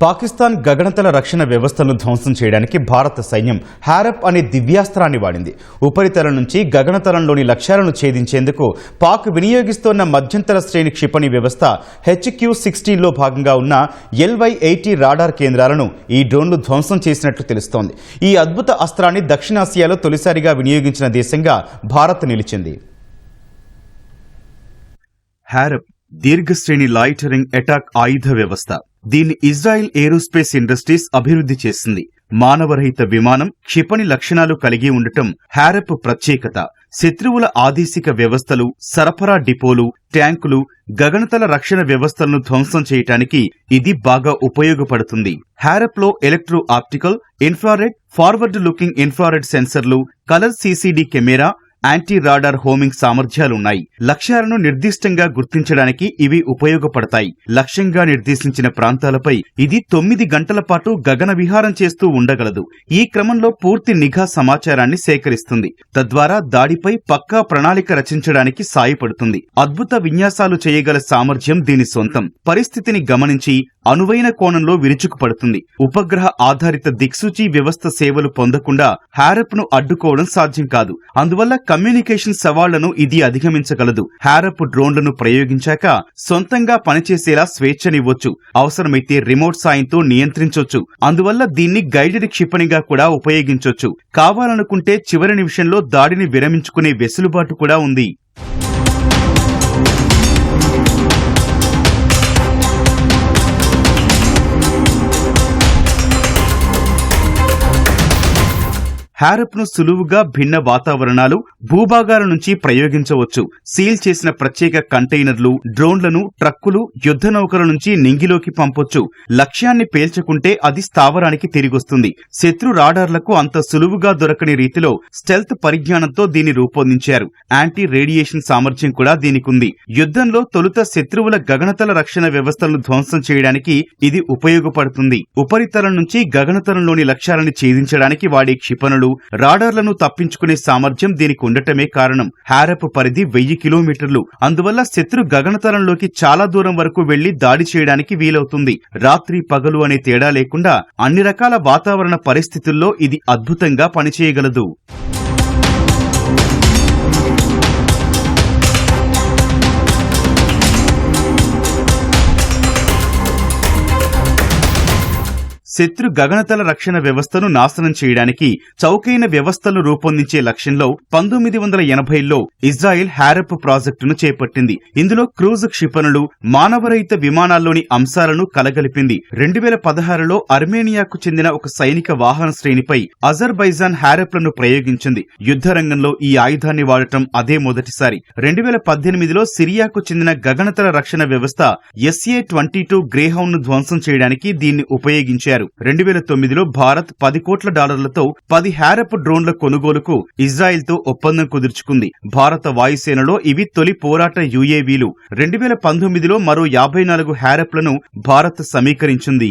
పాకిస్తాన్ గగనతల రక్షణ వ్యవస్థలను ధ్వంసం చేయడానికి భారత సైన్యం హారప్ అనే దివ్యాస్త్రాన్ని వాడింది. ఉపరితలం నుంచి గగనతలంలోని లక్ష్యాలను ఛేదించేందుకు పాక్ వినియోగిస్తోన్న మధ్యంతర శ్రేణి క్షిపణి వ్యవస్థ HQ-16లో భాగంగా ఉన్న LY-80 రాడార్ కేంద్రాలను ఈ డ్రోన్లు ధ్వంసం చేసినట్లు తెలుస్తోంది. ఈ అద్భుత అస్త్రాన్ని దక్షిణాసియాలో తొలిసారిగా వినియోగించిన దేశంగా భారత్ నిలిచింది. హారప్ దీర్ఘశ్రేణి లాయిటరింగ్ అటాక్ ఆయుధ వ్యవస్థ. దీన్ని ఇజ్రాయెల్ ఏరోస్పేస్ ఇండస్ట్రీస్ అభివృద్ధి చేసింది. మానవరహిత విమానం, క్షిపణి లక్షణాలు కలిగి ఉండటం హారప్ ప్రత్యేకత. శత్రువుల ఆదేశిక వ్యవస్థలు, సరఫరా డిపోలు, ట్యాంకులు, గగనతల రక్షణ వ్యవస్థలను ధ్వంసం చేయటానికి ఇది బాగా ఉపయోగపడుతుంది. హారప్ లో electro optical, infrared, forward looking infrared సెన్సర్లు, colour CCD camera, anti radar homing సామర్థ్యాలున్నాయి. లక్ష్యాలను నిర్దిష్టంగా గుర్తించడానికి ఇవి ఉపయోగపడతాయి. లక్ష్యంగా నిర్దేశించిన ప్రాంతాలపై ఇది 9 గంటల పాటు గగన విహారం చేస్తూ ఉండగలదు. ఈ క్రమంలో పూర్తి నిఘా సమాచారాన్ని సేకరిస్తుంది. తద్వారా దాడిపై పక్కా ప్రణాళిక రచించడానికి సాయపడుతుంది. అద్భుత విన్యాసాలు చేయగల సామర్థ్యం దీని సొంతం. పరిస్థితిని గమనించి అనువైన కోణంలో విరుచుకుపడుతుంది. ఉపగ్రహ ఆధారిత దిక్సూచి వ్యవస్థ సేవలు పొందకుండా హారప్ ను అడ్డుకోవడం సాధ్యం కాదు. అందువల్ల కమ్యూనికేషన్ సవాళ్లను ఇది అధిగమించగలదు. హారప్ డ్రోన్లను ప్రయోగించాక సొంతంగా పనిచేసేలా స్వేచ్ఛనివ్వొచ్చు. అవసరమైతే రిమోట్ సాయంతో నియంత్రించొచ్చు. అందువల్ల దీన్ని గైడెడ్ క్షిపణిగా కూడా ఉపయోగించొచ్చు. కావాలనుకుంటే చివరి నిమిషంలో దాడిని విరమించుకునే వెసులుబాటు కూడా ఉంది. హారప్ ను సులువుగా భిన్న వాతావరణాలు, భూభాగాల నుంచి ప్రయోగించవచ్చు. సీల్ చేసిన ప్రత్యేక కంటైనర్లు, డ్రోన్లను ట్రక్కులు, యుద్ధ నౌకల నుంచి నింగిలోకి పంపొచ్చు. లక్ష్యాన్ని పేల్చుకుంటే అది స్థావరానికి తిరిగొస్తుంది. శత్రు రాడార్లకు అంత సులువుగా దొరకని రీతిలో స్టెల్త్ పరిజ్ఞానంతో దీన్ని రూపొందించారు. యాంటీ రేడియేషన్ సామర్థ్యం కూడా దీనికుంది. యుద్ధంలో తొలుత శత్రువుల గగనతల రక్షణ వ్యవస్థలను ధ్వంసం చేయడానికి ఇది ఉపయోగపడుతుంది. ఉపరితలం నుంచి గగనతలంలోని లక్ష్యాలను ఛేదించడానికి వాడే క్షిపణులు, రాడార్లను తప్పించుకునే సామర్థ్యం దీనికి ఉండటమే కారణం. హారప్ పరిధి 1000 కిలోమీటర్లు. అందువల్ల శత్రు గగనతలంలోకి చాలా దూరం వరకు వెళ్లి దాడి చేయడానికి వీలవుతుంది. రాత్రి పగలు అనే తేడా లేకుండా అన్ని రకాల వాతావరణ పరిస్థితుల్లో ఇది అద్భుతంగా పనిచేయగలదు. శత్రు గగనతల రక్షణ వ్యవస్థను నాశనం చేయడానికి చౌకైన వ్యవస్థలు రూపొందించే లక్ష్యంలో 1980లో ఇజ్రాయెల్ హారప్ ప్రాజెక్టును చేపట్టింది. ఇందులో క్రూజ్ క్షిపణులు, మానవరహిత విమానాల్లోని అంశాలను కలగలిపింది. 2016లో అర్మేనియాకు చెందిన ఒక సైనిక వాహన శ్రేణిపై అజర్బైజాన్ హారప్లను ప్రయోగించింది. యుద్ధ రంగంలో ఈ ఆయుధాన్ని వాడటం అదే మొదటిసారి. 2018లో సిరియాకు చెందిన గగనతల రక్షణ వ్యవస్థ SA-22 గ్రేహౌండ్ ను ధ్వంసం చేయడానికి దీన్ని ఉపయోగించారు. 2009లో భారత్ $10 కోట్ల 10 హారప్ డ్రోన్ల కొనుగోలుకు ఇజ్రాయెల్ తో ఒప్పందం కుదుర్చుకుంది. భారత వాయుసేనలో ఇవి తొలి పోరాట UAVలు. 2019లో మరో 54 హారప్లను భారత్ సమీకరించింది.